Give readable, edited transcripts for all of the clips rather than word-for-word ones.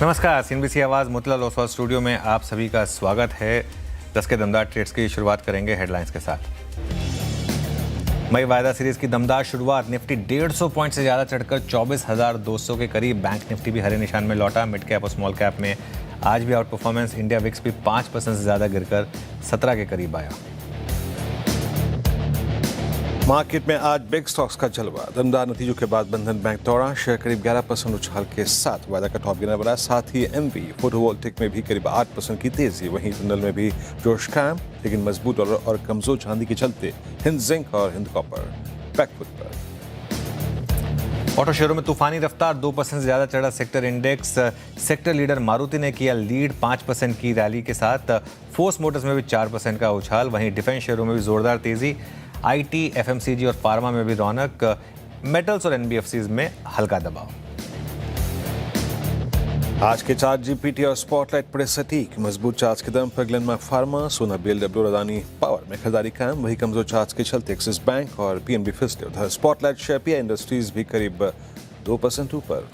नमस्कार, सीएनबीसी आवाज़ मोतीलाल ओसवाल स्टूडियो में आप सभी का स्वागत है। 10 के दमदार ट्रेड्स की शुरुआत करेंगे हेडलाइंस के साथ। मई वायदा सीरीज की दमदार शुरुआत, निफ्टी 150 पॉइंट से ज़्यादा चढ़कर 24,200 के करीब। बैंक निफ्टी भी हरे निशान में लौटा। मिड कैप और स्मॉल कैप में आज भी आउट परफॉर्मेंस। इंडिया विक्स भी 5% से ज़्यादा गिरकर 17 के करीब आया। मार्केट में आज बिग स्टॉक्स का जलवा। दमदार नतीजों के बाद बंधन बैंक दौड़ा, शेयर करीब 11% उछाल के साथ वायदा का टॉप गेनर बना। साथ ही एमवी फोटोवोल्टिक में भी करीब 8% की तेजी। वहीं जिंदल में भी जोश कायम, लेकिन मजबूत डॉलर और कमजोर चांदी के चलते हिंद जिंक और हिंद कॉपर बैकफुट पर। ऑटो शेयरों में तूफानी रफ्तार, 2% से ज़्यादा चढ़ा sector index. Sector leader Maruti ने किया लीड 5% की रैली के साथ। फोर्स मोटर्स में भी 4% का उछाल। वहीं डिफेंस शेयरों में भी जोरदार तेजी। आईटी, एफएमसीजी और फार्मा में भी रौनक। मेटल्स और एनबीएफसीज में हल्का दबाव। आज के चार्ट जीपीटी और स्पॉटलाइट पड़े सटीक। मजबूत चार्ज के दम पर ग्लेनमार्क फार्मा, सोना बीएलडब्ल्यू, अदानी पावर में खरीदारी कायम। वही कमजोर चार्ज के चलते एक्सिस बैंक और पीएनबी फिसले। उधर स्पॉटलाइट शेयर पीआई इंडस्ट्रीज भी करीब 2% ऊपर।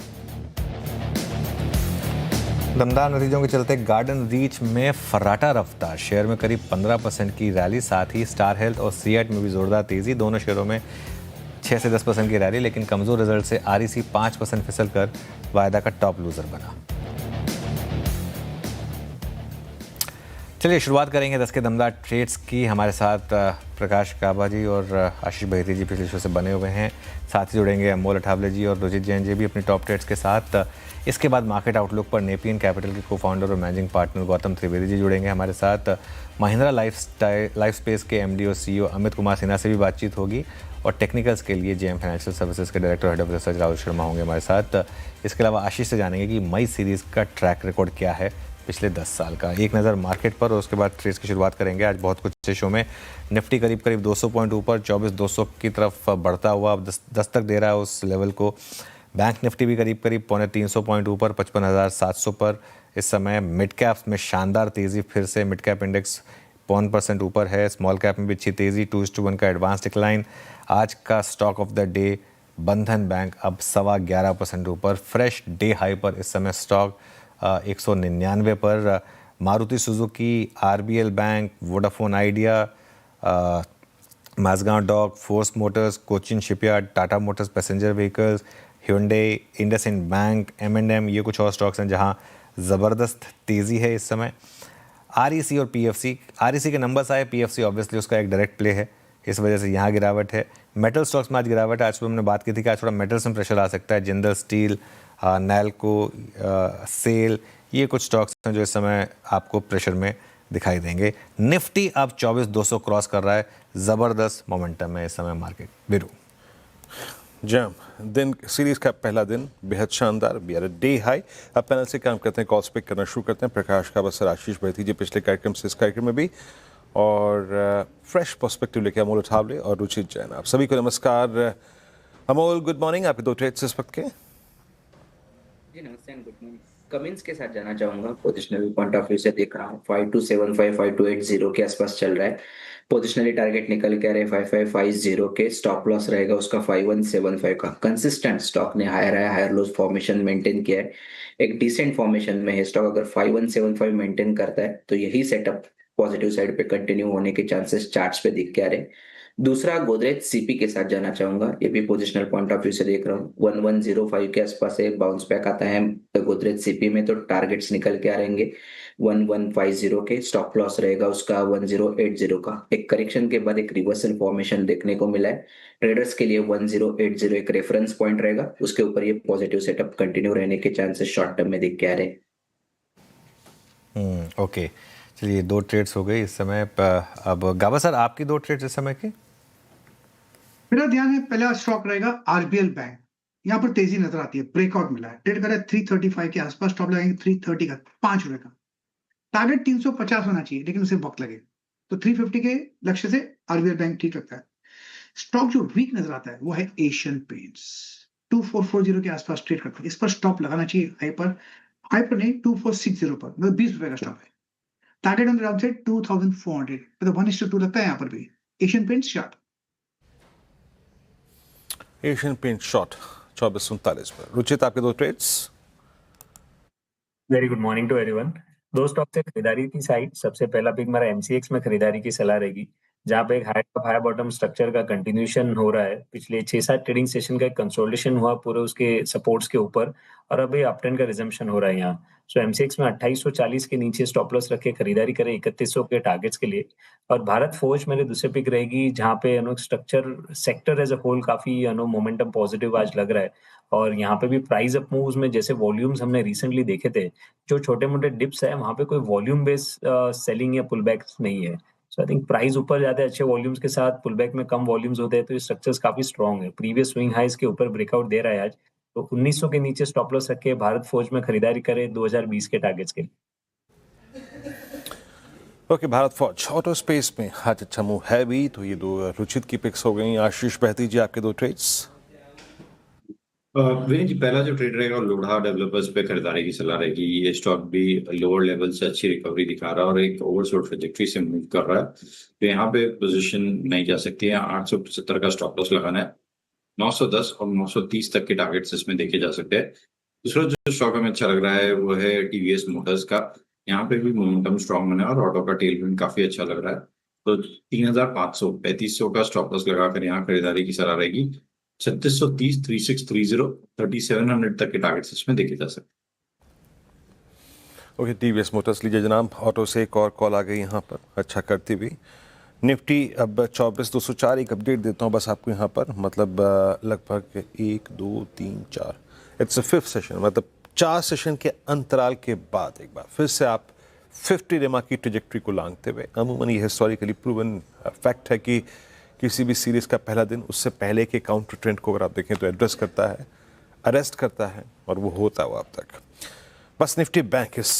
दमदार नतीजों के चलते गार्डन रीच में फर्राटा रफ्तार, शेयर में करीब 15% की रैली। साथ ही स्टार हेल्थ और सीएट में भी जोरदार तेजी। दोनों शेयरों में 6 से 10% की रैली, लेकिन कमजोर रिजल्ट से आरईसी 5% फिसल कर वायदा का टॉप लूजर बना। चलिए शुरुआत करेंगे 10 के दमदार ट्रेड्स की। हमारे साथ प्रकाश काबा जी और आशीष बहेती जी पिछले शो से बने हुए हैं। साथ ही जुड़ेंगे अमोल अठावले जी और रुचित जैन जी भी अपनी टॉप ट्रेड्स के साथ। इसके बाद मार्केट आउटलुक पर नेपियन कैपिटल के को फाउंडर और मैनेजिंग पार्टनर गौतम त्रिवेदी जी जुड़ेंगे हमारे साथ। महिंद्रा लाइफ स्पेस के एमडी और सीईओ अमित कुमार सिन्हा से भी बातचीत होगी। और टेक्निकल्स के लिए जेएम फाइनेंशियल सर्विसेज के director head of research Rahul Sharma होंगे हमारे साथ। इसके अलावा आशीष से जानेंगे कि मई सीरीज़ का ट्रैक रिकॉर्ड क्या है पिछले 10 साल का। एक नज़र मार्केट पर और उसके बाद ट्रेड्स की शुरुआत करेंगे। आज बहुत कुछ शो में निफ्टी करीब 200 पॉइंट ऊपर 24,200 की तरफ बढ़ता हुआ अब दस्तक दे रहा है उस लेवल को। बैंक निफ्टी भी करीब 350 पॉइंट ऊपर 55,700 पर इस समय। मिड कैप्स में शानदार तेज़ी, फिर से मिड कैप इंडेक्स 1% ऊपर है। स्मॉल कैप में भी अच्छी तेज़ी, 2:1 का एडवांस डिक्लाइन। आज का स्टॉक ऑफ द डे बंधन बैंक अब 11.25% ऊपर। फ्रेश डे हाई पर इस समय स्टॉक 199 पर। Maruti Suzuki, RBL Bank, Vodafone Idea, Mazagon Dock, Force Motors, Cochin shipyard, Tata Motors passenger vehicles, hyundai, IndusInd Bank, M&M, ये कुछ और स्टॉक्स हैं जहां ज़बरदस्त तेज़ी है इस समय। आरईसी और पीएफसी, आरईसी के नंबर्स आए, पीएफसी ऑब्वियसली उसका एक डायरेक्ट प्ले है, इस वजह से यहाँ गिरावट है। मेटल स्टॉक्स में आज गिरावट है। आज सुबह हमने बात की थी कि आज थोड़ा मेटल्स में प्रेशर आ सकता है। जिंदल स्टील, नैल्को, सेल, ये कुछ स्टॉक्स हैं जो इस समय आपको प्रेशर में दिखाई देंगे। निफ्टी अब 24,200 क्रॉस कर रहा है। ज़बरदस्त मोमेंटम है इस समय मार्केट। बिरू जैम दिन सीरीज का पहला दिन बेहद शानदार, वी आर डे हाई। अब पैनल से काम करते हैं, कॉल्स पिक करना शुरू करते हैं। प्रकाश काबा सर, आशीष बहेती जी पिछले कार्यक्रम से इस कार्यक्रम में भी, और फ्रेश पर्सपेक्टिव लेके अमोल अठावले और रुचित जैन। आप सभी को नमस्कार। Amol, good morning. आपके दो ट्रेड्स इस वक्त के? जी नमस्ते एंड गुड मॉर्निंग। कमिंस के साथ जाना चाहूंगा। पोजिशनल पॉइंट ऑफ व्यू से देख रहा हूँ 5275 5280 के आसपास चल रहा है। पोजिशनली टारगेट निकल के आ रहे 5550 के। स्टॉप लॉस रहेगा उसका 5175 का। कंसिस्टेंट स्टॉक ने हायर लोज फॉर्मेशन मेंटेन किया है। एक डिसेंट फॉर्मेशन में है स्टॉक। अगर 5175 मेंटेन करता है तो यही सेटअप पॉजिटिव साइड पे कंटिन्यू होने के चांसेस चार्ट्स पे दिख के आ रहे। दूसरा गोदरेज सीपी के साथ जाना चाहूंगा। ये भी पोजिशनल पॉइंट ऑफ व्यू से देख रहा हूँ 1105 के आसपास से बाउंस बैक आता है गोदरेज सीपी में, तो टारगेट्स निकल के आ रहेंगे 1150 के। स्टॉप लॉस रहेगा उसका 1080 का। एक करेक्शन के बाद एक रिवर्सल फॉर्मेशन देखने को मिला है। ट्रेडर्स के लिए 1080 एक रेफरेंस पॉइंट रहेगा, उसके ऊपर ये पॉजिटिव सेटअप कंटिन्यू रहने के चांसेस शॉर्ट टर्म में दिख के आ रहे हैं। ओके, चलिए दो ट्रेड्स हो गई इस समय। अब गाबा सर, आपकी दो ट्रेड्स इस समय की? मेरा ध्यान है पहला स्टॉक रहेगा आरबीएल बैंक। यहाँ पर तेजी नजर आती है, ब्रेकआउट मिला है, ट्रेड कर रहा है 335 के आसपास। स्टॉप लगाएंगे 330 का, 5 रुपए का। टारगेट 350 होना चाहिए, लेकिन उसे वक्त लगे, तो 350 के लक्ष्य से आरबीएल बैंक ठीक लगता है। स्टॉक जो वीक नजर आता है वो है एशियन पेंट्स। 2440 के आसपास ट्रेड करता है। इस पर स्टॉप लगाना चाहिए हाई पर नहीं, 2460 पर, मतलब 20 रुपए का स्टॉप है। टारगेट ऑन अराउंड से 2400, मतलब 1:2 लगता है यहाँ पर भी। Asian Paints short. Asian paint short 2439 पर। रुचित, आपके दो trades? Very good morning to everyone. दो स्टॉक से खरीदारी की साइड, सबसे पहला पिक मेरा एमसीएक्स में खरीदारी की सलाह रहेगी, जहां पे एक high top high bottom structure का कंटिन्यूएशन हो रहा है। पिछले 6-7 ट्रेडिंग सेशन का एक कंसोलिडेशन हुआ पूरे उसके सपोर्ट्स के ऊपर, और अभी अपट्रेंड का रिजम्पशन हो रहा है यहाँ। सो एमसीएक्स में 2840 के नीचे स्टॉप लॉस रख के खरीदारी करें 3100 के टारगेट्स के लिए। और भारत फोर्ज मेरे दूसरे पिक रहेगी, जहाँ पे structure sector as a whole काफी मोमेंटम पॉजिटिव आज लग रहा है। और यहाँ पे भी प्राइस अप मूव्स में जैसे वॉल्यूम्स हमने रिसेंटली देखे थे, जो छोटे मोटे डिप्स है वहां पे कोई वॉल्यूम बेस्ड सेलिंग या पुल बैक नहीं है। सो आई थिंक प्राइस ऊपर जाते हैं अच्छे वॉल्यूम्स के साथ, पुल बैक में कम वॉल्यूम्स होते हैं, तो ये स्ट्रक्चर्स काफी स्ट्रॉन्ग है। प्रीवियस स्विंग हाइज के ऊपर ब्रेकआउट दे रहा है आज। तो 1900 के नीचे स्टॉप लॉस रख के भारत फौज में खरीदारी करे 2020 के टारगेट्स के लिए। ओके, भारत फौज ऑटो स्पेस में आज अच्छा मूव है भी, तो ये दो रुचित की पिक्स हो गई। आशीष बहती जी, आपके दो ट्रेड्स। विनीत जी, पहला जो ट्रेड रहेगा लोढ़ा डेवलपर्स पे खरीदारी की सलाह रहेगी। ये स्टॉक भी लोअर लेवल से अच्छी रिकवरी दिखा रहा है और एक ओवरसोल्ड ट्रेजेक्टरी से मूव कर रहा है, तो यहाँ पे पोजीशन नहीं जा सकती है। 875 का स्टॉप लॉस लगाना है। 910 और 930 तक के टारगेट्स इसमें देखे जा सकते हैं। दूसरा जो स्टॉक हमें अच्छा लग रहा है वो है टीवीएस मोटर्स का। यहाँ पे भी मोमेंटम स्ट्रॉन्ग बना है और ऑटो का टेलविंड काफी अच्छा लग रहा है, तो 3500 3500 का स्टॉप लॉस लगाकर यहाँ खरीदारी की सलाह रहेगी। 3630 3630 3700 तक के टारगेट्स इसमें देखे जा सकते हैं। ओके, टीवीएस मोटर्स लीजिए जनाब। ऑटो से एक और कॉल आ गई यहाँ पर, अच्छा करती हुई। निफ्टी अब 24,204। एक अपडेट देता हूँ बस आपको यहाँ पर, मतलब लगभग 1 2 3 4, इट्स अ 5th सेशन, मतलब 4 सेशन के अंतराल के बाद एक बार फिर से आप 50 रेमा की ट्रेजेक्ट्री को लांघते हुए, अमूमन ये हिस्टोरिकली प्रूवन फैक्ट है कि किसी भी सीरीज का पहला दिन उससे पहले के काउंटर ट्रेंड को अगर आप देखें तो एड्रेस करता है, अरेस्ट करता है, और वो होता हुआ अब तक। बस निफ्टी बैंक इस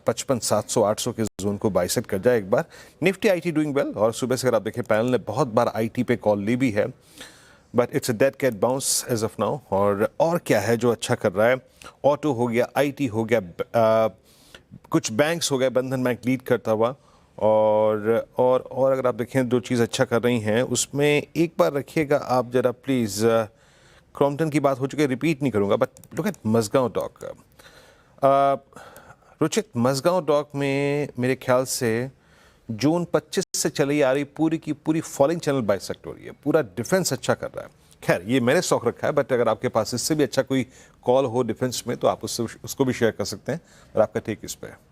55 700 800 के जोन को बाइसेट कर जाए एक बार। निफ्टी आईटी डूइंग वेल, और सुबह से अगर आप देखें पैनल ने बहुत बार आईटी पे कॉल ली भी है, but it's a dead cat bounce as of now. और क्या है जो अच्छा कर रहा है? ऑटो हो गया, आईटी हो गया, कुछ बैंक्स हो गए, बंधन बैंक लीड करता हुआ, और अगर आप देखें दो चीज़ अच्छा कर रही हैं उसमें एक बार रखिएगा आप जरा प्लीज़। क्रॉम्पटन की बात हो चुकी है, रिपीट नहीं करूँगा, but look at Mazagon Dock. Ruchit, Mazagon Dock में मेरे ख्याल से जून 25 से चली आ रही पूरी की पूरी फॉलिंग चैनल बाइसेक्ट हो रही है, पूरा डिफेंस अच्छा कर रहा है। खैर ये मैंने स्टॉक रखा है, बट अगर आपके पास इससे भी अच्छा कोई कॉल हो डिफेंस में तो आप उसको भी शेयर कर सकते हैं, और आपका टेक इस पे है।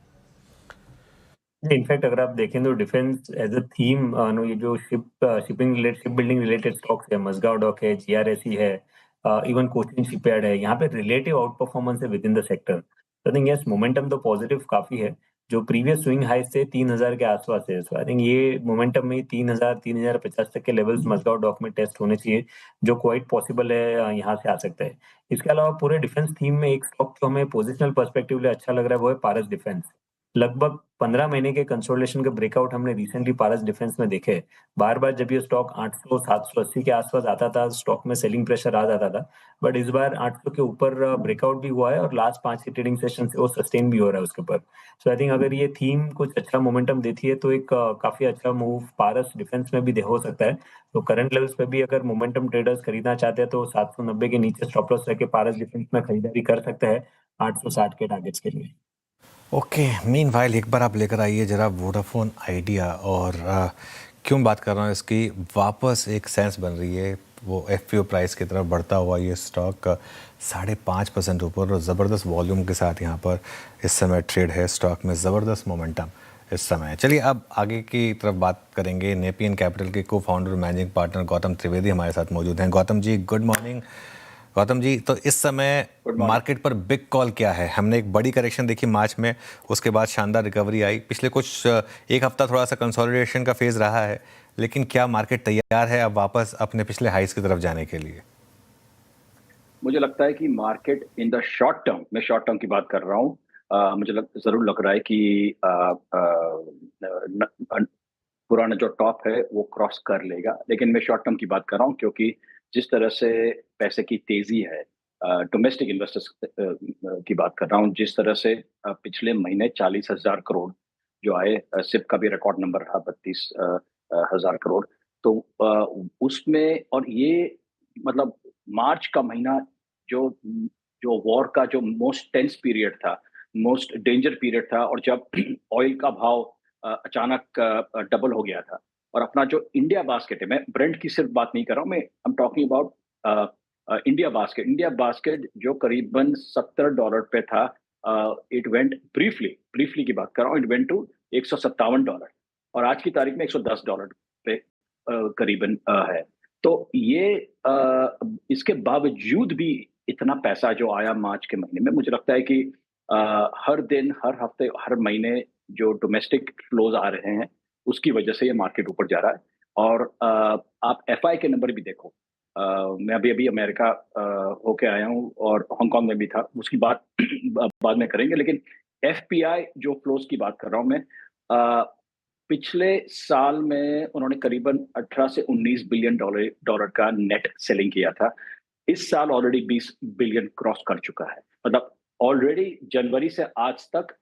इनफैक्ट अगर आप देखें तो डिफेंस एज अ थीम, ये जो shipping related, ship building related stocks है, मजगांव डॉक है, जीआरएसई है, इवन कोचिन शिपयार्ड है, यहाँ पे रिलेटिव आउट परफॉर्मेंस है with in the sector. I think yes, momentum तो पॉजिटिव काफी है। जो प्रीवियस स्विंग हाई से 3000 के आसपास है, सो आई थिंक ये मोमेंटम में 3000 3050 तक के लेवल्स मजगांव डॉक में टेस्ट होने चाहिए, जो क्वाइट पॉसिबल है, यहाँ से आ सकता है। इसके अलावा पूरे डिफेंस थीम में एक स्टॉक जो हमें पोजिशनल पर्सपेक्टिव लिए अच्छा लग रहा है वो है पारस डिफेंस। लगभग 15 महीने के कंसोलिडेशन के ब्रेकआउट हमने रिसेंटली पारस डिफेंस में देखे। बार बार जब ये स्टॉक 800 780 के आसपास आता था, स्टॉक में सेलिंग प्रेशर आ जाता था, बट इस बार 800 के ऊपर ब्रेकआउट भी हुआ है, और लास्ट 5 ट्रेडिंग सेशन से वो सस्टेन भी हो रहा है उसके ऊपर। सो आई थिंक अगर ये थीम कुछ अच्छा मोमेंटम देती है तो एक काफी अच्छा मूव पारस डिफेंस में भी हो सकता है। तो करंट लेवल्स पे भी अगर मोमेंटम ट्रेडर्स खरीदना चाहते हैं तो 790 के नीचे स्टॉप लॉस रख के पारस डिफेंस में खरीदारी कर सकते हैं 860 के टारगेट्स के लिए। ओके, मीनवाइल एक बार आप लेकर आइए जरा वोडाफोन आइडिया, और क्यों बात कर रहा हूँ इसकी, वापस एक सेंस बन रही है वो एफपीओ प्राइस की तरफ बढ़ता हुआ। ये स्टॉक 5.5% ऊपर और ज़बरदस्त वॉल्यूम के साथ यहाँ पर इस समय ट्रेड है। स्टॉक में ज़बरदस्त मोमेंटम इस समय। चलिए अब आगे की तरफ बात करेंगे। नेपियन कैपिटल के को founder managing partner Gautam Trivedi हमारे साथ मौजूद हैं। Gautam ji, good morning. गौतम जी, तो इस समय मार्केट पर बिग कॉल क्या है? हमने एक बड़ी करेक्शन देखी मार्च में, उसके बाद शानदार रिकवरी आई। पिछले कुछ एक हफ्ता थोड़ा सा कंसोलिडेशन का फेज रहा है, लेकिन क्या मार्केट तैयार है अब वापस अपने पिछले हाइस की तरफ जाने के लिए? मुझे लगता है कि market in the short term, मैं शॉर्ट टर्म की बात कर रहा हूँ, मुझे जरूर लग रहा है कि पुराना जो टॉप है वो क्रॉस कर लेगा, लेकिन मैं शॉर्ट टर्म की बात कर रहा हूँ क्योंकि जिस तरह से पैसे की तेजी है, डोमेस्टिक इन्वेस्टर्स की बात कर रहा हूँ, जिस तरह से पिछले महीने 40,000 करोड़ जो आए, सिप का भी रिकॉर्ड नंबर रहा 32,000 करोड़, तो उसमें, और ये मतलब मार्च का महीना जो जो वॉर का जो मोस्ट टेंस पीरियड था, मोस्ट डेंजर पीरियड था और जब ऑयल का भाव अचानक डबल हो गया था और अपना जो इंडिया बास्केट है, मैं ब्रेंट की सिर्फ बात नहीं कर रहा हूँ, मैं I am talking about India basket जो करीबन $70 पे था, इट वेंट ब्रीफली की बात कर रहा हूँ, इट वेंट टू $157 और आज की तारीख में $110 पे करीबन है। तो ये इसके बावजूद भी इतना पैसा जो आया मार्च के महीने में, मुझे लगता है कि हर दिन, हर हफ्ते, हर महीने जो डोमेस्टिक फ्लोज आ रहे हैं उसकी वजह से ये मार्केट ऊपर जा रहा है। और आप एफआई के नंबर भी देखो, मैं अभी अमेरिका होके आया हूँ और हांगकांग में भी था, उसकी बात बाद में करेंगे, लेकिन एफपीआई जो फ्लोज की बात कर रहा हूँ मैं, पिछले साल में उन्होंने करीबन 18 से 19 बिलियन डॉलर का नेट सेलिंग किया था। इस साल ऑलरेडी 20 बिलियन क्रॉस कर चुका है। मतलब ऑलरेडी जनवरी से आज तक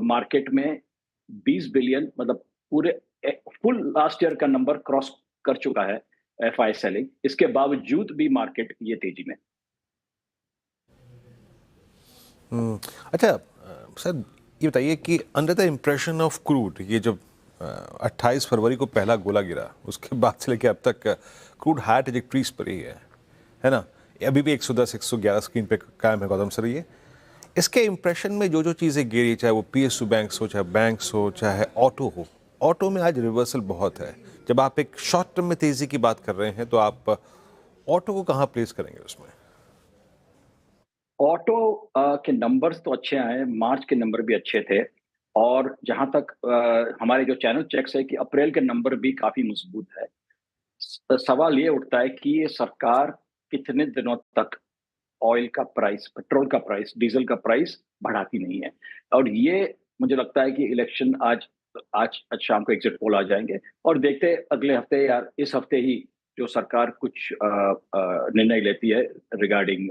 मार्केट में 20 बिलियन, मतलब पूरे फुल लास्ट ईयर का नंबर क्रॉस कर चुका है एफआई सेलिंग। इसके बावजूद भी मार्केट ये तेजी में। अच्छा सर, ये बताइए कि under the impression of crude, ये जब 28 फरवरी को पहला गोला गिरा उसके बाद से लेकर अब तक क्रूड हाई ट्रैजेक्टरीज पर ही है ना, अभी भी 110-111 स्क्रीन पे कायम है गौतम सर। ये इसके इम्प्रेशन में जो चीज़ें गिरी, चाहे वो पीएसयू बैंक्स हो, चाहे बैंक्स हो, चाहे ऑटो हो, ऑटो में आज रिवर्सल बहुत है। जब आप एक शॉर्ट टर्म में तेज़ी की बात कर रहे हैं तो आप ऑटो को कहाँ प्लेस करेंगे उसमें? ऑटो के नंबर्स तो अच्छे आए, मार्च के नंबर भी अच्छे थे और जहां तक हमारे जो चैनल चेक्स है कि अप्रैल के नंबर भी काफी मजबूत है। सवाल ये उठता है कि ये सरकार कितने दिनों तक ऑयल का प्राइस, पेट्रोल का प्राइस, डीजल का प्राइस बढ़ाती नहीं है। और ये मुझे लगता है कि इलेक्शन आज शाम को एग्जिट पोल आ जाएंगे और देखते अगले हफ्ते या इस हफ्ते ही जो सरकार कुछ निर्णय लेती है रिगार्डिंग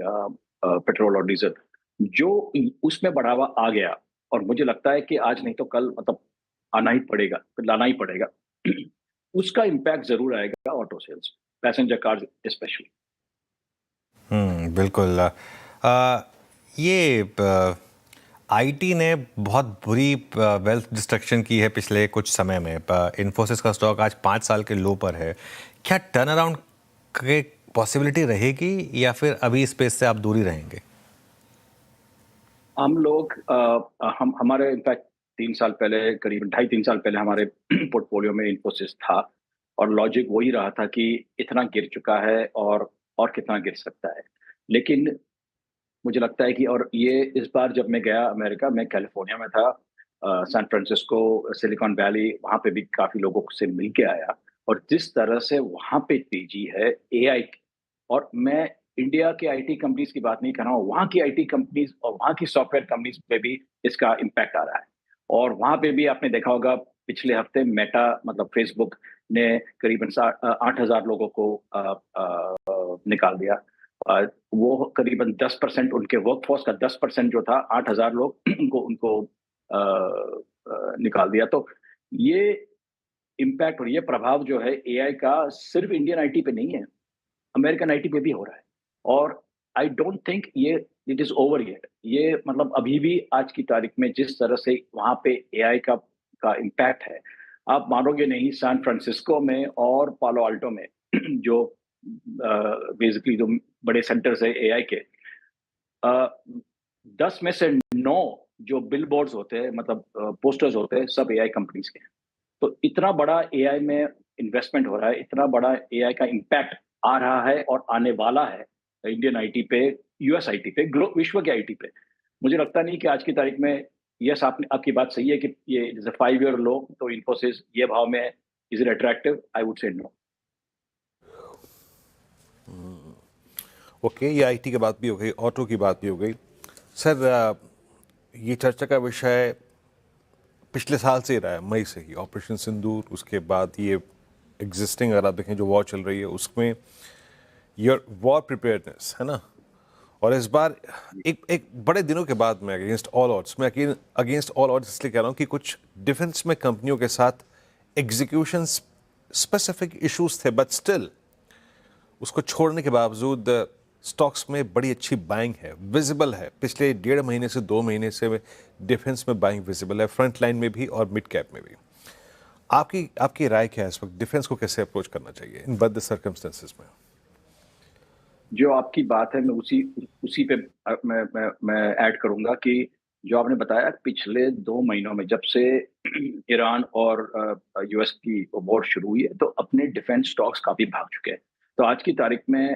पेट्रोल और डीजल, जो उसमें बढ़ावा आ गया और मुझे लगता है कि आज नहीं तो कल मतलब आना ही पड़ेगा, लाना ही पड़ेगा। उसका इम्पैक्ट जरूर आएगा auto sales, passenger cars specially. बिल्कुल। ये आईटी ने बहुत बुरी वेल्थ डिस्ट्रक्शन की है पिछले कुछ समय में। इन्फोसिस का स्टॉक आज 5 साल के लो पर है। क्या टर्न अराउंड की पॉसिबिलिटी रहेगी या फिर अभी इस स्पेस से आप दूरी रहेंगे? हम लोग हमारे इनफैक्ट 3 साल पहले, करीब 2.5-3 साल पहले हमारे पोर्टफोलियो में इन्फोसिस था और लॉजिक वही रहा था कि इतना गिर चुका है और कितना गिर सकता है। लेकिन मुझे लगता है कि, और ये इस बार जब मैं गया अमेरिका, मैं कैलिफोर्निया में था, सैन फ्रांसिस्को, सिलिकॉन वैली, वहाँ पे भी काफ़ी लोगों से मिल के आया और जिस तरह से वहाँ पे तेजी है एआई की, और मैं इंडिया के आईटी कंपनीज की बात नहीं कर रहा हूँ, वहाँ की आईटी कंपनीज और वहाँ की सॉफ्टवेयर कंपनीज पे भी इसका इम्पैक्ट आ रहा है। और वहाँ पे भी आपने देखा होगा पिछले हफ्ते मेटा, मतलब फेसबुक ने करीबन 8,000 लोगों को निकाल दिया। वो करीबन 10%, उनके वर्कफोर्स का 10% जो था, 8,000 लोग उनको निकाल दिया। तो ये इम्पैक्ट और ये प्रभाव जो है एआई का सिर्फ इंडियन आईटी पे नहीं है, अमेरिकन आईटी पे भी हो रहा है। और आई डोंट थिंक ये इट इज ओवर येट। ये मतलब अभी भी आज की तारीख में जिस तरह से वहां पे एआई का इम्पैक्ट है, आप मानोगे नहीं, सैन फ्रांसिस्को में और पालो अल्टो में जो बेसिकली जो बड़े सेंटर्स है एआई के, 10 में से 9 जो बिल बोर्ड्स होते हैं, मतलब पोस्टर्स होते हैं, सब एआई कंपनीज के हैं। तो इतना बड़ा एआई में इन्वेस्टमेंट हो रहा है, इतना बड़ा एआई का इम्पैक्ट आ रहा है और आने वाला है इंडियन आईटी पे, यूएस आईटी पे, विश्व के आईटी पे। मुझे लगता नहीं कि आज की तारीख में, यस आपकी बात सही है कि ये जैसे 5 ईयर लो, तो इन्फोसिस ये भाव में is it attractive? I would say no. Okay, ये आईटी की बात भी हो गई, ऑटो की बात भी हो गई। सर, ये चर्चा का विषय पिछले साल से रहा है, मई से ही, ऑपरेशन सिंदूर, उसके बाद ये एग्जिस्टिंग, अगर आप देखें जो वॉर चल रही है उसमें योर वॉर प्रिपेयर्डनेस है ना। और इस बार एक बड़े दिनों के बाद मैं अगेंस्ट ऑल ऑड्स, मैं अगेंस्ट ऑल ऑड्स इसलिए कह रहा हूँ कि कुछ डिफेंस में कंपनियों के साथ एग्जीक्यूशन स्पेसिफिक इश्यूज थे, बट स्टिल उसको छोड़ने के बावजूद स्टॉक्स में बड़ी अच्छी बाइंग है, विजिबल है। पिछले 1.5 महीने से 2 महीने से डिफेंस में बाइंग विजिबल है, फ्रंट लाइन में भी और मिड कैप में भी। आपकी राय क्या है इस वक्त, डिफेंस को कैसे अप्रोच करना चाहिए इन बद सर्कमस्टेंसेस में? जो आपकी बात है मैं उसी पे मैं ऐड करूंगा कि जो आपने बताया पिछले 2 महीनों में जब से ईरान और यूएस की वॉर शुरू हुई है तो अपने डिफेंस स्टॉक्स काफी भाग चुके हैं। तो आज की तारीख में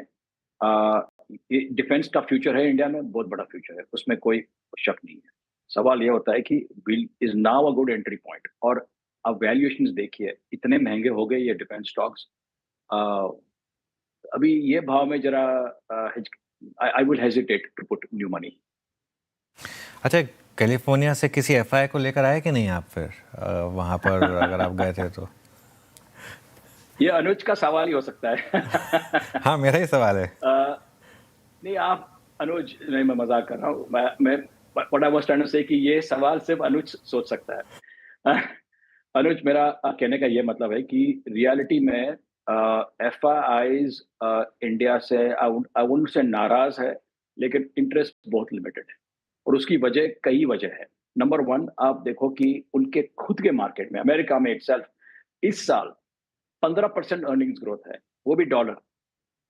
डिफेंस का फ्यूचर है इंडिया में, बहुत बड़ा फ्यूचर है, उसमें कोई शक नहीं है। सवाल ये होता है कि will is now a good entry point, और अब वैल्यूएशंस देखिए इतने महंगे हो गए ये डिफेंस स्टॉक्स। अभी ये भाव में जरा I will hesitate to put new money. अच्छा, कैलिफोर्निया से किसी एफआई को लेकर आए कि नहीं आप फिर वहां पर अगर आप गए थे तो? ये अनुज का सवाल ही हो सकता है। हाँ, मेरा ही सवाल है। नहीं आप अनुज, नहीं मैं मजाक कर रहा हूँ। मैं what I was trying to say कि ये सवाल सिर्फ अनुज सोच सकता है। अनुज, मेरा कहने का ये मतलब है कि रियलिटी में एफआईज इंडिया से आई वुडंट से नाराज है, लेकिन इंटरेस्ट बहुत लिमिटेड है, और उसकी कई वजह है। नंबर 1, आप देखो कि उनके खुद के मार्केट में अमेरिका में इटसेल्फ इस साल 15% अर्निंग्स ग्रोथ है, वो भी डॉलर।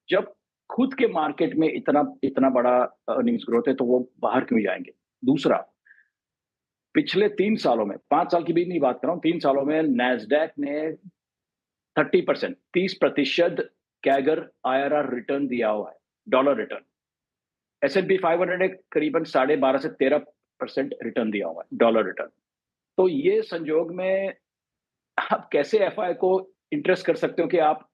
जब खुद के मार्केट में इतना बड़ा अर्निंग्स ग्रोथ है तो वो बाहर क्यों जाएंगे? दूसरा, पिछले 3 सालों में, 5 साल की भी नहीं बात कर रहा हूं, 3 सालों में नैस्डैक ने 30% कैगर आईआरआर रिटर्न दिया हुआ है, डॉलर रिटर्न। S&P 500 ने करीबन 12.5 से 13% रिटर्न दिया हुआ है, डॉलर रिटर्न। तो ये संजोग में आप कैसे एफआई को इंटरेस्ट कर सकते हो कि आप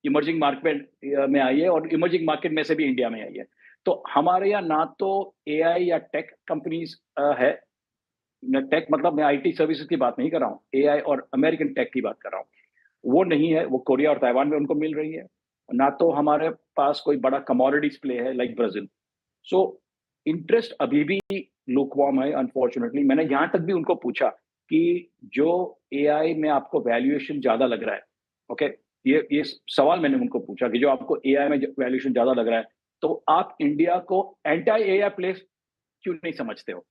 इमर्जिंग मार्केट में आइए, और इमर्जिंग मार्केट में से भी इंडिया में आइए। तो हमारे यहाँ ना तो एआई या टेक कंपनीज है, टेक मतलब मैं आईटी सर्विसेज की बात नहीं कर रहा हूँ, एआई और अमेरिकन टेक की बात कर रहा हूँ, वो नहीं है। वो कोरिया और ताइवान में उनको मिल रही है। ना तो हमारे पास कोई बड़ा कमोडिटीज प्ले है लाइक ब्राजील। सो इंटरेस्ट अभी भी लुकवार्म है अनफॉर्चुनेटली। मैंने यहाँ तक भी उनको पूछा कि जो एआई में आपको वैल्यूएशन ज्यादा लग रहा है, ओके, ये सवाल मैंने उनको पूछा कि जो आपको एआई में वैल्यूएशन ज्यादा लग रहा है तो आप इंडिया को एंटी एआई प्लेस क्यों नहीं समझते हो?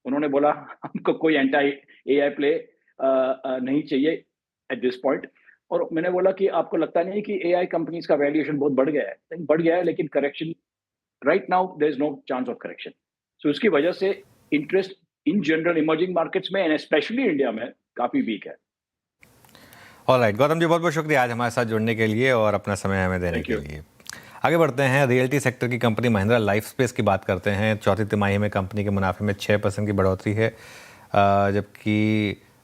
उन्होंने बोला हमको कोई एंटी एआई प्ले नहीं चाहिए एट दिस पॉइंट। और मैंने बोला कि आपको लगता नहीं कि एआई कंपनीज का वैल्यूएशन बहुत बढ़ गया है? बढ़ गया है, लेकिन correction right now there is no chance of correction. So इसकी वजह से interest in general emerging markets में एंड स्पेशली इंडिया में काफी वीक है। ऑलराइट गौतम जी, बहुत बहुत शुक्रिया आज हमारे साथ जुड़ने के लिए और अपना समय हमें देने के लिए। आगे बढ़ते हैं, रियल्टी सेक्टर की कंपनी महिंद्रा लाइफस्पेस की बात करते हैं। चौथी तिमाही में कंपनी के मुनाफे में 6% की बढ़ोतरी है, जबकि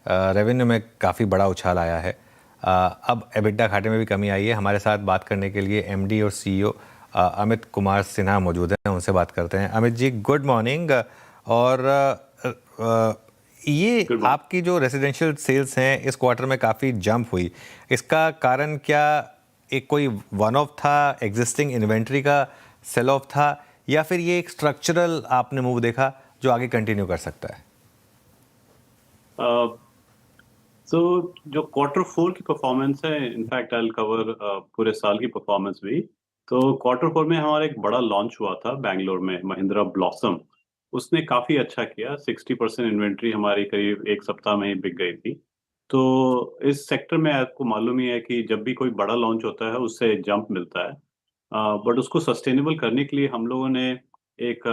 रेवेन्यू में काफ़ी बड़ा उछाल आया है। अब एबिटा घाटे में भी कमी आई है। हमारे साथ बात करने के लिए एमडी और सीईओ अमित कुमार सिन्हा मौजूद हैं, उनसे बात करते हैं। Amit ji, good morning. और ये आपकी जो रेजिडेंशियल सेल्स हैं इस क्वार्टर में काफ़ी जंप हुई, इसका कारण क्या एक कोई वन ऑफ था, एग्जिस्टिंग इन्वेंट्री का सेल ऑफ था, या फिर ये एक स्ट्रक्चरल आपने मूव देखा जो आगे कंटिन्यू कर सकता है? तो जो Q4 की परफॉर्मेंस है, इनफैक्ट आई विल कवर पूरे साल की परफॉर्मेंस भी। तो Q4 में हमारा एक बड़ा लॉन्च हुआ था बेंगलोर में, महिंद्रा ब्लॉसम। उसने काफ़ी अच्छा किया, 60% इन्वेंट्री हमारी करीब 1 सप्ताह में ही बिक गई थी। तो इस सेक्टर में आपको मालूम ही है कि जब भी कोई बड़ा लॉन्च होता है उससे जंप मिलता है, बट उसको सस्टेनेबल करने के लिए हम लोगों ने एक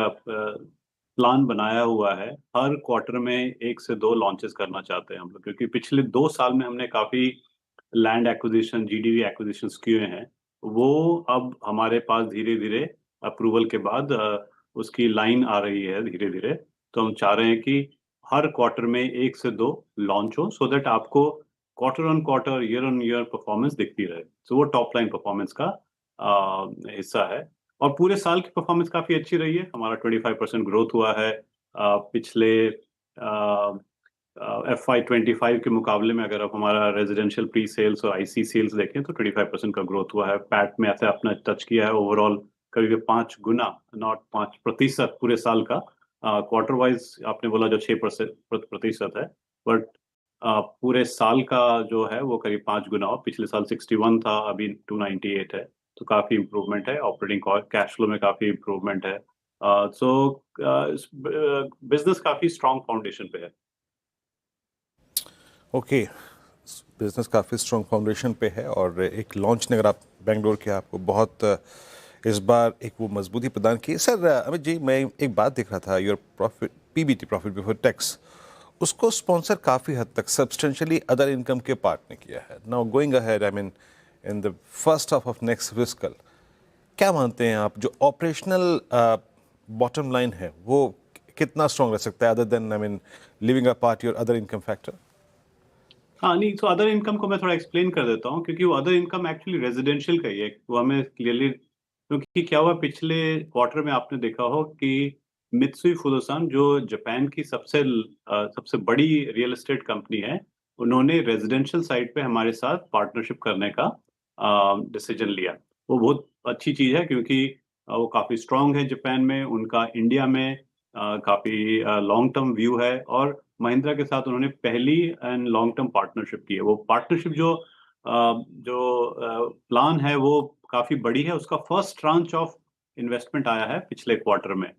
प्लान बनाया हुआ है। हर क्वार्टर में 1 से 2 लॉन्चेस करना चाहते हैं हम लोग, क्योंकि पिछले 2 साल में हमने काफ़ी लैंड एक्विजिशन, जीडीवी एक्विजिशंस किए हैं। वो अब हमारे पास धीरे-धीरे अप्रूवल के बाद उसकी लाइन आ रही है धीरे-धीरे। तो हम चाह रहे हैं कि हर क्वार्टर में 1 से 2 लॉन्च हो, सो दैट आपको quarter on quarter, year on year performance दिखती रहे। सो वो टॉप लाइन परफॉर्मेंस का हिस्सा है। और पूरे साल की परफॉर्मेंस काफ़ी अच्छी रही है। हमारा 25% ग्रोथ हुआ है पिछले FY 25 के मुकाबले में। अगर आप हमारा रेजिडेंशियल प्री सेल्स और आईसी सेल्स देखें तो 25% का ग्रोथ हुआ है। पैट में ऐसे अपना टच किया है ओवरऑल करीब 5 गुना, नॉट 5% पूरे साल का। क्वार्टर वाइज आपने बोला जो 6% है, बट पूरे साल का जो है वो करीब 5 गुना हो। पिछले साल 61 था, अभी 298 है। तो काफी इम्प्रूवमेंट है, ऑपरेटिंग कैश फ्लो में काफी इम्प्रूवमेंट है। सो बिजनेस काफी स्ट्रॉन्ग फाउंडेशन पे है। ओके, बिजनेस काफ़ी स्ट्रॉन्ग फाउंडेशन पे है और एक लॉन्च ने अगर आप बेंगलोर के आपको बहुत इस बार एक वो मजबूती प्रदान की। सर अमित जी, मैं एक बात देख रहा था, your profit PBT, profit before tax, उसको स्पॉन्सर काफ़ी हद तक सब्सटेंशियली अदर इनकम के पार्ट ने किया है। Now going ahead, I mean in the first half of next fiscal, क्या मानते हैं आप जो ऑपरेशनल बॉटम लाइन है वो कितना स्ट्रॉन्ग रह सकता है other than, I mean living a part your other income factor? हाँ नहीं, तो अदर इनकम को मैं थोड़ा एक्सप्लेन कर देता हूँ, क्योंकि वो अदर इनकम एक्चुअली रेजिडेंशियल का ही है। वो हमें क्लियरली, क्योंकि क्या हुआ पिछले क्वार्टर में आपने देखा हो कि मित्सुई फुदोसान जो जापान की सबसे बड़ी रियल एस्टेट कंपनी है, उन्होंने रेजिडेंशियल साइड पे हमारे साथ पार्टनरशिप करने का डिसीजन लिया। वो बहुत अच्छी चीज है, क्योंकि वो काफी स्ट्रांग है जापान में, उनका इंडिया में काफी लॉन्ग टर्म व्यू है, और महिंद्रा के साथ उन्होंने पहली एंड लॉन्ग टर्म पार्टनरशिप की है। वो पार्टनरशिप जो प्लान है वो काफी बड़ी है। उसका फर्स्ट ट्रांच ऑफ इन्वेस्टमेंट आया है पिछले क्वार्टर में।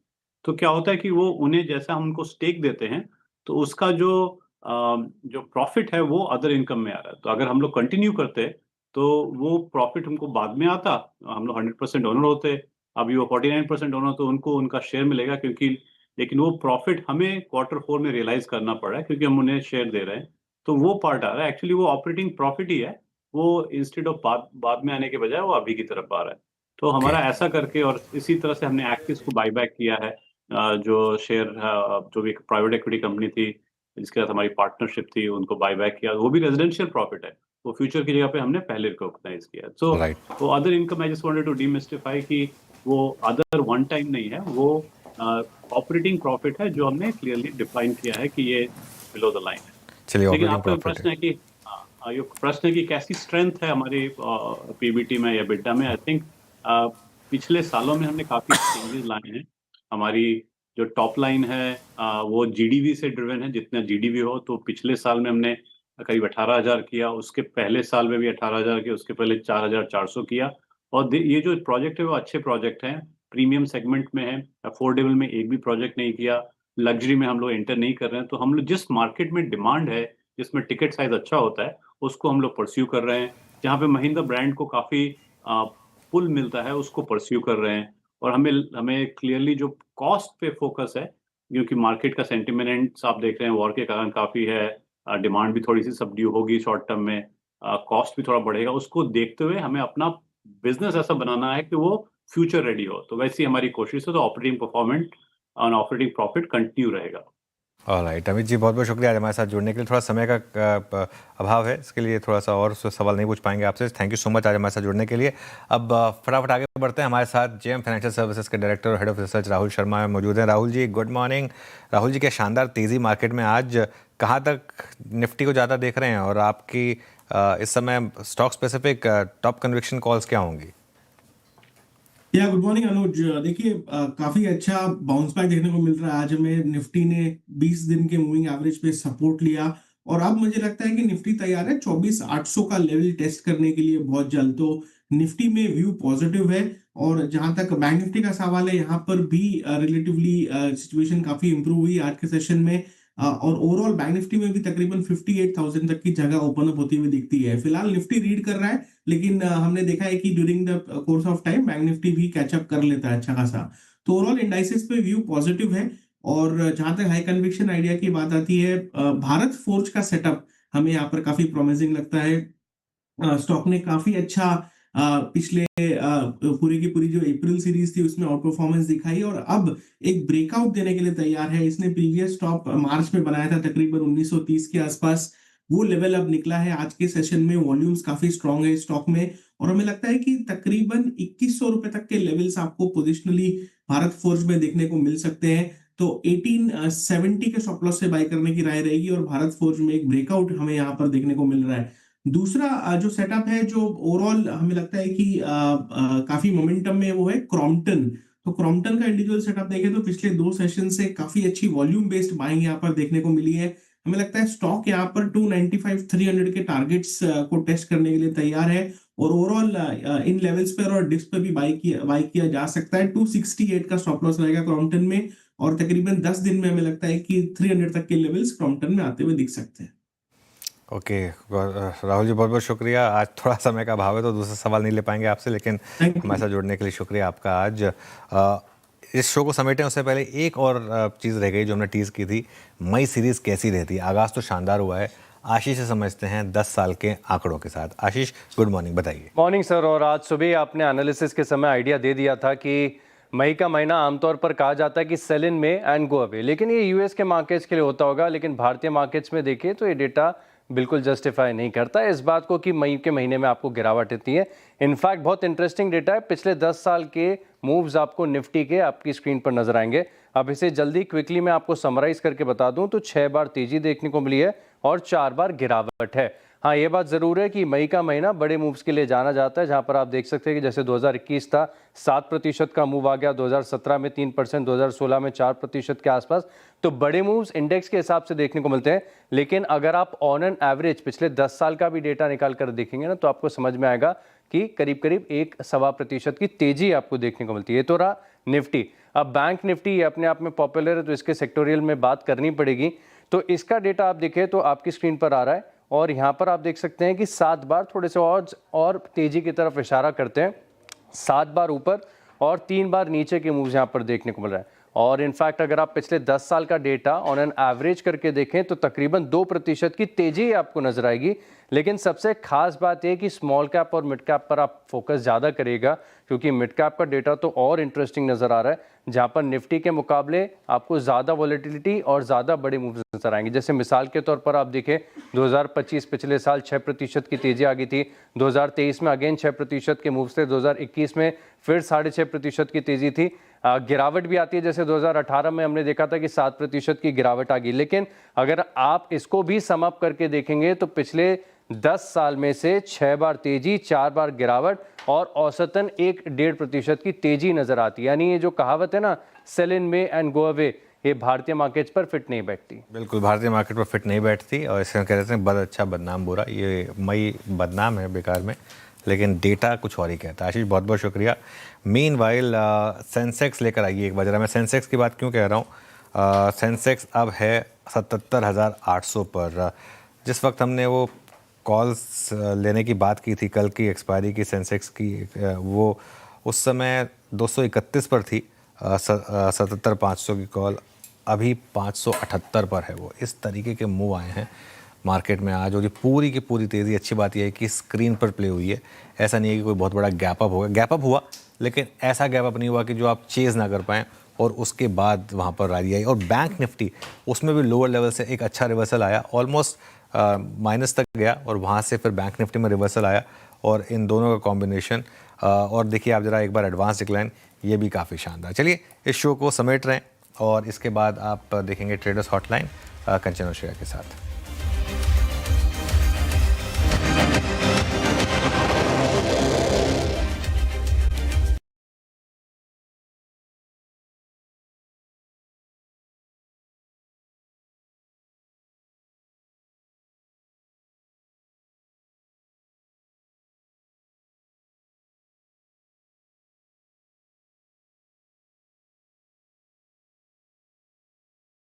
तो क्या होता है कि वो उन्हें, जैसा हम उनको स्टेक देते हैं, तो उसका जो प्रॉफिट है वो अदर इनकम में आ रहा है। तो अगर हम लोग कंटिन्यू करते तो वो प्रॉफिट हमको बाद में आता, हम लोग 100% ओनर होते। अभी वो 49% ओनर, तो उनको उनका शेयर मिलेगा, क्योंकि लेकिन वो प्रॉफिट हमें क्वार्टर 4 में रियलाइज करना पड़ा है, क्योंकि हम उन्हें शेयर दे रहे हैं। तो वो पार्ट आ रहा है, एक्चुअली वो ऑपरेटिंग प्रॉफिट ही है। वो इंस्टेड ऑफ बाद में आने के बजाय वो अभी की तरफ आ रहा है। तो हमारा ऐसा करके, और इसी तरह से हमने एक्सिस को बाय बैक किया है, जो शेयर जो भी प्राइवेट इक्विटी कंपनी थी जिसके साथ हमारी पार्टनरशिप थी, उनको बाय बैक किया। वो भी रेजिडेंशियल प्रॉफिट है, वो फ्यूचर की जगह पे हमने पहले रिकॉग्नाइज किया। सो राइट, वो other income, I just wanted to demystify कि वो अदर वन टाइम नहीं है, वो ऑपरेटिंग प्रॉफिट है, जो हमने क्लियरली डिफाइन किया है कि ये बिलो द लाइन है। चलिए लेकिन ऑपरेटिंग आपका प्रॉफिट प्रश्न है कि ये प्रश्न है कि कैसी स्ट्रेंथ है हमारी पीबीटी में या बिड्डा में। आई थिंक पिछले सालों में हमने काफी चेंजेस लाए हैं। हमारी जो टॉप लाइन है वो जीडीवी से ड्रिवन है। जितना जीडीवी हो, तो पिछले साल में हमने करीब 18,000 किया, उसके पहले साल में भी 18,000 किया, उसके पहले 4,400 किया। और ये जो प्रोजेक्ट है वो अच्छे प्रोजेक्ट हैं, प्रीमियम सेगमेंट में है। अफोर्डेबल में एक भी प्रोजेक्ट नहीं किया, लग्जरी में हम लोग एंटर नहीं कर रहे हैं। तो हम लोग जिस मार्केट में डिमांड है, जिसमें टिकट साइज अच्छा होता है, उसको हम लोग परस्यू कर रहे हैं। जहाँ पे महिंद्रा ब्रांड को काफी पुल मिलता है, उसको परस्यू कर रहे हैं। और हमें क्लियरली जो कॉस्ट पे फोकस है, क्योंकि मार्केट का सेंटिमेंट आप देख रहे हैं, वॉर के कारण काफी है, डिमांड भी थोड़ी सी सबड्यू होगी शॉर्ट टर्म में, कॉस्ट भी थोड़ा बढ़ेगा। उसको देखते हुए हमें अपना बिजनेस ऐसा बनाना है कि वो फ्यूचर रेडी हो। तो वैसी हमारी कोशिश है। तो ऑपरेटिंग परफॉर्मेंस और ऑपरेटिंग प्रॉफिट कंटिन्यू रहेगा। ऑलराइट अमित जी, बहुत बहुत शुक्रिया आज हमारे साथ जुड़ने के लिए। थोड़ा समय का अभाव है, इसके लिए थोड़ा सा और सवाल नहीं पूछ पाएंगे आपसे। थैंक यू सो मच आज हमारे साथ जुड़ने के लिए। अब फटाफट आगे बढ़ते हैं। हमारे साथ जेएम फाइनेंशियल सर्विसेज के डायरेक्टर और head of research Rahul Sharma मौजूद हैं। Rahul ji, good morning. राहुल जी, क्या शानदार तेज़ी मार्केट में आज, कहाँ तक निफ्टी को ज़्यादा देख रहे हैं, और आपकी इस समय stock specific top conviction calls क्या होंगी? गुड मॉर्निंग अनुज। देखिए काफी अच्छा बाउंस बैक देखने को मिल रहा है। आज हमें निफ्टी ने 20 दिन के मूविंग एवरेज पे सपोर्ट लिया, और अब मुझे लगता है कि निफ्टी तैयार है 24,800 का लेवल टेस्ट करने के लिए बहुत जल्द। तो निफ्टी में व्यू पॉजिटिव है। और जहां तक बैंक निफ्टी का सवाल है, यहाँ पर भी रिलेटिवली सिचुएशन काफी इंप्रूव हुई आज के सेशन में। और ओवरऑल बैंक निफ्टी में भी तकरीबन 58,000 तक की जगह ओपन अप होती हुई दिखती है। फिलहाल निफ्टी रीड कर रहा है, लेकिन हमने देखा है कि during the course of time bank Nifty भी कैचअप कर लेता है अच्छा खासा। तो ओवरऑल इंडाइसेस पे व्यू पॉजिटिव है। और जहां तक हाई कन्विक्शन आइडिया की बात आती है, भारत फोर्ज का सेटअप हमें यहाँ पर काफी प्रॉमिसिंग लगता है। स्टॉक ने काफी अच्छा पिछले पूरी की पूरी जो अप्रैल सीरीज थी उसमें आउट परफॉर्मेंस दिखाई, और अब एक ब्रेकआउट देने के लिए तैयार है। इसने प्रीवियस टॉप मार्च में बनाया था तकरीबन 1930 के आसपास, वो लेवल अब निकला है। आज के सेशन में वॉल्यूम्स काफी स्ट्रांग है स्टॉक में, और हमें लगता है कि तकरीबन 2100 रुपए तक के लेवल्स आपको पोजिशनली भारत फोर्ज में देखने को मिल सकते हैं। तो 1870 के स्टॉप लॉस से बाय करने की राय रहेगी, और भारत फोर्ज में एक ब्रेकआउट हमें यहाँ पर देखने को मिल रहा है। दूसरा जो सेटअप है, जो ओवरऑल हमें लगता है कि काफी मोमेंटम में, वो है क्रॉम्पटन। तो क्रॉम्पटन का इंडिविजुअल सेटअप देखें तो पिछले 2 सेशन से काफी अच्छी वॉल्यूम बेस्ड बाइंग यहाँ पर देखने को मिली है। हमें लगता है स्टॉक यहाँ पर 295-300 के टारगेट्स को टेस्ट करने के लिए तैयार है। और ओवरऑल इन लेवल्स पर और डिप्स पे भी बाई किया जा सकता है। 268 का स्टॉप लॉस रहेगा क्रॉम्पटन में और तकरीबन 10 दिन में हमें लगता है कि 300 तक के लेवल्स क्रॉम्पटन में आते हुए दिख सकते हैं। ओके राहुल जी, बहुत बहुत शुक्रिया। आज थोड़ा समय का अभाव है तो दूसरा सवाल नहीं ले पाएंगे आपसे, लेकिन हमारे साथ जुड़ने के लिए शुक्रिया आपका। आज इस शो को समेटें उससे पहले एक और चीज़ रह गई जो हमने टीज़ की थी, मई सीरीज़ कैसी रहती है। आगाज़ तो शानदार हुआ है, आशीष से समझते हैं 10 साल के आंकड़ों के साथ। आशीष, गुड मॉर्निंग, बताइए। Morning sir. और आज सुबह आपने एनालिसिस के समय आइडिया दे दिया था कि मई का महीना आमतौर पर कहा जाता है कि सेल इन में एंड गो अवे, लेकिन ये यूएस के मार्केट्स के लिए होता होगा, लेकिन भारतीय मार्केट्स में देखिए तो ये डेटा बिल्कुल जस्टिफाई नहीं करता इस बात को कि मई के महीने में आपको गिरावट आती है। इनफैक्ट बहुत इंटरेस्टिंग डेटा है, पिछले 10 साल के मूव्स आपको निफ्टी के आपकी स्क्रीन पर नजर आएंगे। अब इसे जल्दी क्विकली मैं आपको समराइज करके बता दूं तो 6 बार तेजी देखने को मिली है और 4 बार गिरावट है। हाँ, ये बात ज़रूर है कि मई का महीना बड़े मूव्स के लिए जाना जाता है, जहां पर आप देख सकते हैं कि जैसे 2021 था 7% का मूव आ गया, 2017 में 3%, 2016 में 4% के आसपास। तो बड़े मूव्स इंडेक्स के हिसाब से देखने को मिलते हैं, लेकिन अगर आप ऑन एन एवरेज पिछले 10 साल का भी डेटा निकाल कर देखेंगे ना तो आपको समझ में आएगा कि करीब करीब 1-1.25% की तेजी आपको देखने को मिलती है। ये तो रहा निफ्टी। अब बैंक निफ्टी अपने आप में पॉपुलर है तो इसके सेक्टोरियल में बात करनी पड़ेगी। तो इसका डेटा आप देखें तो आपकी स्क्रीन पर आ रहा है और यहाँ पर आप देख सकते हैं कि 7 बार थोड़े से और तेजी की तरफ इशारा करते हैं, 7 बार ऊपर और 3 बार नीचे के मूव्स यहाँ पर देखने को मिल रहा है। और इनफैक्ट अगर आप पिछले 10 साल का डेटा ऑन एन एवरेज करके देखें तो तकरीबन 2% की तेजी आपको नजर आएगी। लेकिन सबसे खास बात यह कि स्मॉल कैप और मिड कैप पर आप फोकस ज़्यादा करेगा, क्योंकि मिड कैप का डेटा तो और इंटरेस्टिंग नज़र आ रहा है, जहाँ पर निफ्टी के मुकाबले आपको ज़्यादा वॉलेटिलिटी और ज़्यादा बड़े मूव्स नजर आएंगे। जैसे मिसाल के तौर पर आप देखें 2025 पिछले साल 6% की तेजी आ गई थी, 2023 में अगेन 6% के मूव्स थे, 2021 में फिर 6.5% की तेजी थी। गिरावट भी आती है, जैसे 2018 में हमने देखा था कि 7% की गिरावट आ गई। लेकिन अगर आप इसको भी सम अप करके देखेंगे तो पिछले 10 साल में से 6 बार तेजी, 4 बार गिरावट और औसतन 1-1.5% की तेजी नजर आती है। यानी ये जो कहावत है ना, सेल इन में एंड गो अवे, ये भारतीय मार्केट्स पर फिट नहीं बैठती। बिल्कुल, भारतीय मार्केट पर फिट नहीं बैठती और इसे कहते हैं बद अच्छा बदनाम बुरा। ये मई बदनाम है बेकार में, लेकिन डेटा कुछ और ही कहता है। आशीष, बहुत बहुत शुक्रिया। मीनवाइल सेंसेक्स लेकर आइए एक बार जरा। मैं सेंसेक्स की बात क्यों कह रहा हूँ, सेंसेक्स अब है 77,800 पर। जिस वक्त हमने वो कॉल्स लेने की बात की थी कल की एक्सपायरी की सेंसेक्स की, वो उस समय 231 पर थी 77,500 की कॉल, अभी 578 पर है वो। इस तरीके के मूव आए हैं मार्केट में आज, और ये पूरी की पूरी तेज़ी अच्छी बात यह है कि स्क्रीन पर प्ले हुई है। ऐसा नहीं है कि कोई बहुत बड़ा गैप अप होगा, गैप अप हुआ लेकिन ऐसा गैप अप नहीं हुआ कि जो आप चेज़ ना कर पाएँ, और उसके बाद वहाँ पर रैली आई। और बैंक निफ्टी उसमें भी लोअर लेवल से एक अच्छा रिवर्सल आया, ऑलमोस्ट माइनस तक गया और वहाँ से फिर बैंक निफ्टी में रिवर्सल आया, और इन दोनों का कॉम्बिनेशन। और देखिए आप ज़रा एक बार एडवांस डिक्लाइन, ये भी काफ़ी शानदार। चलिए इस शो को समेट रहे हैं और इसके बाद आप देखेंगे ट्रेडर्स हॉटलाइन कंचन और श्रेया के साथ।